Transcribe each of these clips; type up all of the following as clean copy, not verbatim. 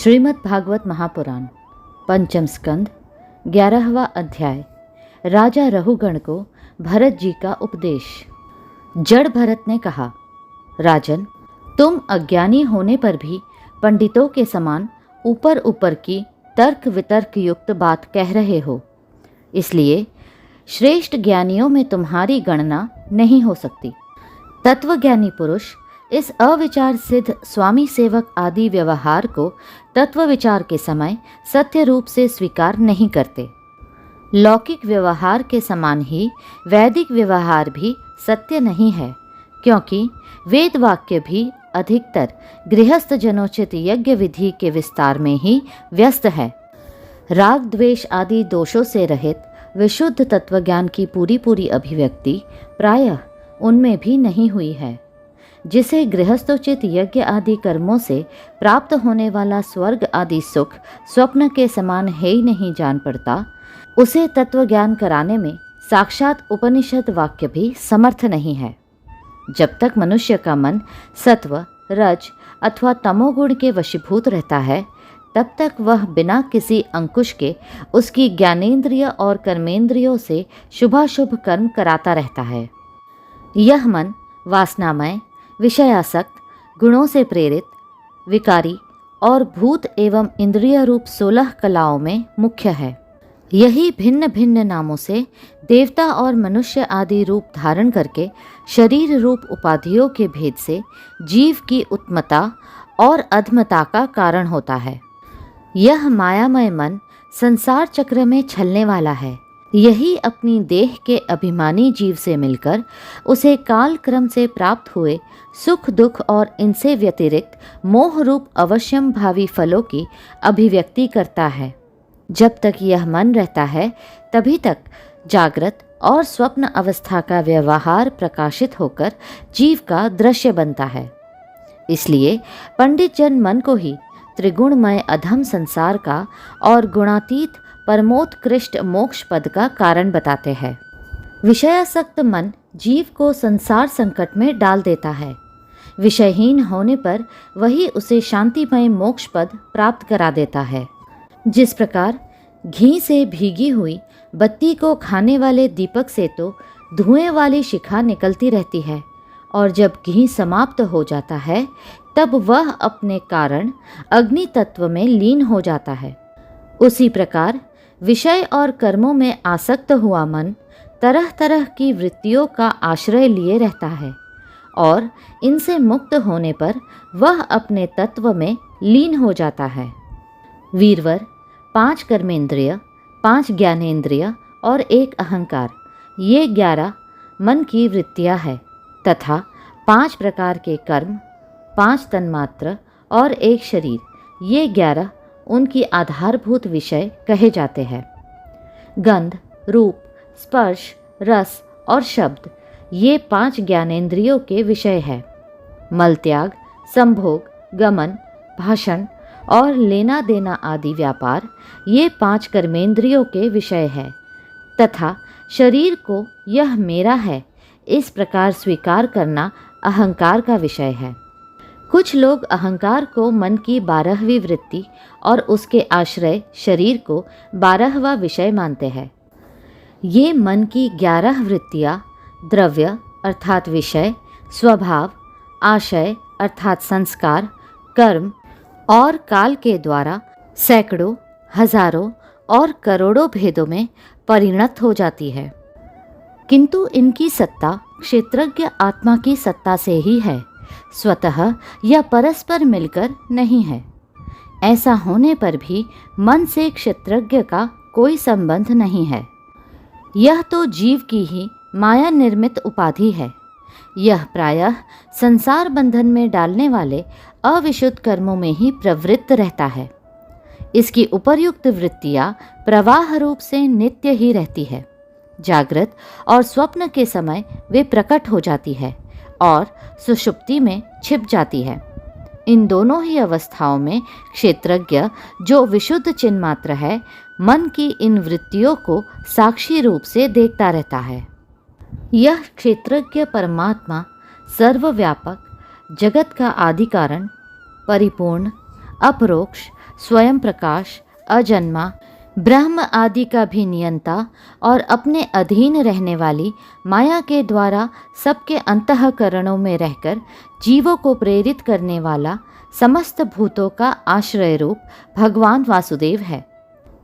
श्रीमद् भागवत महापुराण पंचम स्कंद 11वां अध्याय। राजा रहुगण को भरत जी का उपदेश। जड़ भरत ने कहा, राजन, तुम अज्ञानी होने पर भी पंडितों के समान ऊपर ऊपर की तर्क वितर्क युक्त बात कह रहे हो, इसलिए श्रेष्ठ ज्ञानियों में तुम्हारी गणना नहीं हो सकती। तत्वज्ञानी पुरुष इस अविचार सिद्ध स्वामी सेवक आदि व्यवहार को तत्व विचार के समय सत्य रूप से स्वीकार नहीं करते। लौकिक व्यवहार के समान ही वैदिक व्यवहार भी सत्य नहीं है, क्योंकि वेद वाक्य भी अधिकतर गृहस्थ जनोचित यज्ञ विधि के विस्तार में ही व्यस्त है। राग द्वेष आदि दोषों से रहित विशुद्ध तत्वज्ञान की पूरी अभिव्यक्ति प्रायः उनमें भी नहीं हुई है। जिसे गृहस्थोचित यज्ञ आदि कर्मों से प्राप्त होने वाला स्वर्ग आदि सुख स्वप्न के समान है ही नहीं जान पड़ता, उसे तत्वज्ञान कराने में साक्षात उपनिषद वाक्य भी समर्थ नहीं है। जब तक मनुष्य का मन सत्व, रज अथवा तमोगुण के वशीभूत रहता है, तब तक वह बिना किसी अंकुश के उसकी ज्ञानेंद्रिय और कर्मेंद्रियों से शुभाशुभ कर्म कराता रहता है। यह मन वासनामय, विषयासक्त, गुणों से प्रेरित, विकारी और भूत एवं इंद्रिय रूप 16 कलाओं में मुख्य है। यही भिन्न भिन्न नामों से देवता और मनुष्य आदि रूप धारण करके शरीर रूप उपाधियों के भेद से जीव की उत्मता और अधमता का कारण होता है। यह मायामय मन संसार चक्र में छलने वाला है। यही अपनी देह के अभिमानी जीव से मिलकर उसे काल क्रम से प्राप्त हुए सुख दुख और इनसे व्यतिरिक्त मोह रूप अवश्यम भावी फलों की अभिव्यक्ति करता है। जब तक यह मन रहता है, तभी तक जागृत और स्वप्न अवस्था का व्यवहार प्रकाशित होकर जीव का दृश्य बनता है। इसलिए पंडित जन मन को ही त्रिगुणमय अधम संसार का और गुणातीत परमोत्कृष्ट मोक्ष पद का कारण बताते हैं। विषयासक्त मन जीव को संसार संकट में डाल देता है। विषयहीन होने पर वही उसे शांतिमय मोक्ष पद प्राप्त करा देता है। जिस प्रकार घी से भीगी हुई बत्ती को खाने वाले दीपक से तो धुएं वाली शिखा निकलती रहती है, और जब घी समाप्त हो जाता है तब वह अपने कारण अग्नि तत्व में लीन हो जाता है। उसी प्रकार विषय और कर्मों में आसक्त हुआ मन तरह तरह की वृत्तियों का आश्रय लिए रहता है, और इनसे मुक्त होने पर वह अपने तत्व में लीन हो जाता है। वीरवर, 5 कर्मेंद्रिय, 5 ज्ञानेंद्रिय और 1 अहंकार, ये 11 मन की वृत्तियाँ है, तथा 5 प्रकार के कर्म, 5 तन्मात्र और 1 शरीर, ये 11 उनकी आधारभूत विषय कहे जाते हैं। गंध, रूप, स्पर्श, रस और शब्द, ये 5 ज्ञानेंद्रियों के विषय है। मलत्याग, संभोग, गमन, भाषण और लेना देना आदि व्यापार, ये 5 कर्मेंद्रियों के विषय है, तथा शरीर को यह मेरा है इस प्रकार स्वीकार करना अहंकार का विषय है। कुछ लोग अहंकार को मन की 12वीं वृत्ति और उसके आश्रय शरीर को 12वां विषय मानते हैं। ये मन की 11 वृत्तियाँ द्रव्य अर्थात विषय, स्वभाव, आशय अर्थात संस्कार, कर्म और काल के द्वारा सैकड़ों, हजारों और करोड़ों भेदों में परिणत हो जाती है, किंतु इनकी सत्ता क्षेत्रज्ञ आत्मा की सत्ता से ही है, स्वतः या परस्पर मिलकर नहीं है। ऐसा होने पर भी मन से क्षेत्रज्ञ का कोई संबंध नहीं है। यह तो जीव की ही माया निर्मित उपाधि है। यह प्रायः संसार बंधन में डालने वाले अविशुद्ध कर्मों में ही प्रवृत्त रहता है। इसकी उपर्युक्त वृत्तियाँ प्रवाह रूप से नित्य ही रहती है। जागृत और स्वप्न के समय वे प्रकट हो जाती है और सुषुप्ति में छिप जाती है। इन दोनों ही अवस्थाओं में क्षेत्रज्ञ, जो विशुद्ध चिन्मात्र है, मन की इन वृत्तियों को साक्षी रूप से देखता रहता है। यह क्षेत्रज्ञ परमात्मा सर्वव्यापक, जगत का आदि कारण, परिपूर्ण, अपरोक्ष, स्वयं प्रकाश, अजन्मा, ब्रह्म आदि का भी नियंता और अपने अधीन रहने वाली माया के द्वारा सबके अंतःकरणों में रहकर जीवों को प्रेरित करने वाला समस्त भूतों का आश्रय रूप भगवान वासुदेव है।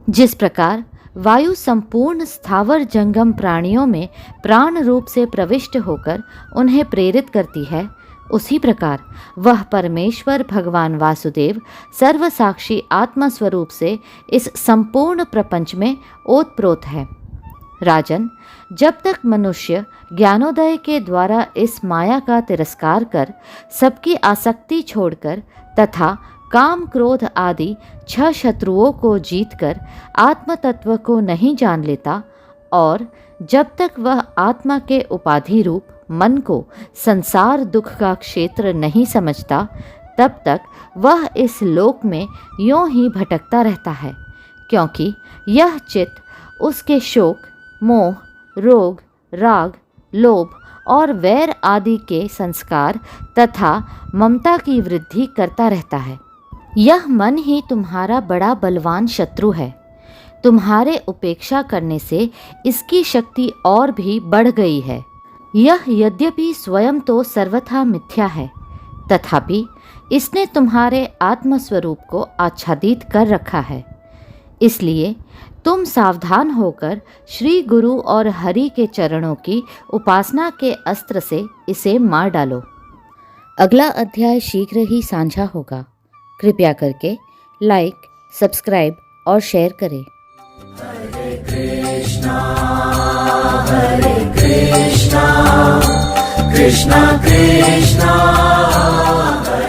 जिस प्रकार वायु संपूर्ण स्थावर जंगम प्राणियों में प्राण रूप से प्रविष्ट होकर उन्हें प्रेरित करती है, उसी प्रकार वह परमेश्वर भगवान वासुदेव सर्वसाक्षी आत्मा स्वरूप से इस संपूर्ण प्रपंच में ओतप्रोत है। राजन, जब तक मनुष्य ज्ञानोदय के द्वारा इस माया का तिरस्कार कर सबकी आसक्ति छोड़कर तथा काम क्रोध आदि 6 शत्रुओं को जीतकर आत्म तत्व को नहीं जान लेता और जब तक वह आत्मा के उपाधि रूप मन को संसार दुख का क्षेत्र नहीं समझता, तब तक वह इस लोक में यों ही भटकता रहता है, क्योंकि यह चित्त उसके शोक, मोह, रोग, राग, लोभ और वैर आदि के संस्कार तथा ममता की वृद्धि करता रहता है। यह मन ही तुम्हारा बड़ा बलवान शत्रु है। तुम्हारे उपेक्षा करने से इसकी शक्ति और भी बढ़ गई है। यह यद्यपि स्वयं तो सर्वथा मिथ्या है, तथापि इसने तुम्हारे आत्मस्वरूप को आच्छादित कर रखा है। इसलिए तुम सावधान होकर श्री गुरु और हरि के चरणों की उपासना के अस्त्र से इसे मार डालो। अगला अध्याय शीघ्र ही साझा होगा। कृपया करके लाइक, सब्सक्राइब और शेयर करें। हरे कृष्णा कृष्णा कृष्णा हरे